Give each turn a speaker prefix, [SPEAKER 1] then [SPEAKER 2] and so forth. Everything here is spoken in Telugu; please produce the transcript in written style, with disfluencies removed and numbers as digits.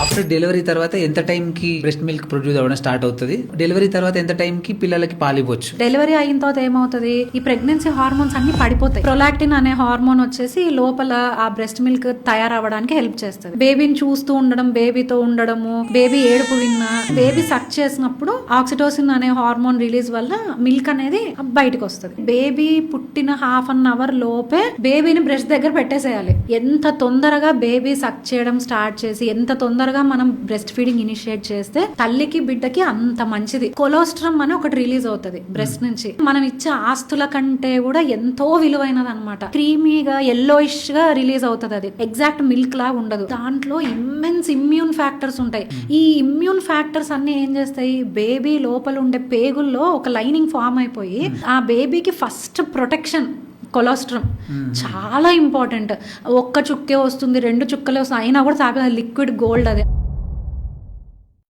[SPEAKER 1] ఆఫ్టర్ డెలివరీ తర్వాత ఎంత టైం కి బ్రెస్ట్ మిల్క్ ప్రొడ్యూస్ అవ్వడం స్టార్ట్ అవుతుంది? డెలివరీ తర్వాత ఎంత టైం కి పిల్లలకి పాలివ్వచ్చు?
[SPEAKER 2] డెలివరీ అయిన తర్వాత ఏమవుతుంది, ఈ ప్రెగ్నెన్సీ హార్మోన్స్ అన్ని పడిపోతాయి. ప్రొలాక్టిన్ అనే హార్మోన్ వచ్చేసి లోపల ఆ బ్రెస్ట్ మిల్క్ తయారవ్వడానికి హెల్ప్ చేస్తుంది. బేబీని చూస్తూ ఉండడం, బేబీతో ఉండడము, బేబీ ఏడుపు విన్నా, బేబీ సక్ చేసినప్పుడు ఆక్సిటోసిన్ అనే హార్మోన్ రిలీజ్ వల్ల మిల్క్ అనేది బయటకు వస్తుంది. బేబీ పుట్టిన హాఫ్ అన్ అవర్ లోపే బేబీని బ్రెస్ట్ దగ్గర పెట్టేసేయాలి. ఎంత తొందరగా బేబీ సక్ చేయడం స్టార్ట్ చేసి ఎంత తొందరగా మనం బ్రెస్ట్ ఫీడింగ్ ఇనిషియేట్ చేస్తే తల్లికి బిడ్డకి అంత మంచిది. కొలెస్ట్రాల్ అని ఒకటి రిలీజ్ అవుతుంది బ్రెస్ట్ నుంచి. మనం ఇచ్చే ఆస్తుల కంటే కూడా ఎంతో విలువైనది అనమాట. క్రీమీగా ఎల్లోయిష్ గా రిలీజ్ అవుతుంది. అది ఎగ్జాక్ట్ మిల్క్ లా ఉండదు. దాంట్లో ఇమ్మెన్స్ ఇమ్యూన్ ఫ్యాక్టర్స్ ఉంటాయి. ఈ ఇమ్యూన్ ఫ్యాక్టర్స్ అన్ని ఏం చేస్తాయి, బేబీ లోపల ఉండే పేగుల్లో ఒక లైనింగ్ ఫామ్ అయిపోయి ఆ బేబీకి ఫస్ట్ ప్రొటెక్షన్. కొలెస్ట్రాల్ చాలా ఇంపార్టెంట్. ఒక్క చుక్కే వస్తుంది, 2 చుక్కలే వస్తుంది, అయినా కూడా లిక్విడ్ గోల్డ్ అది.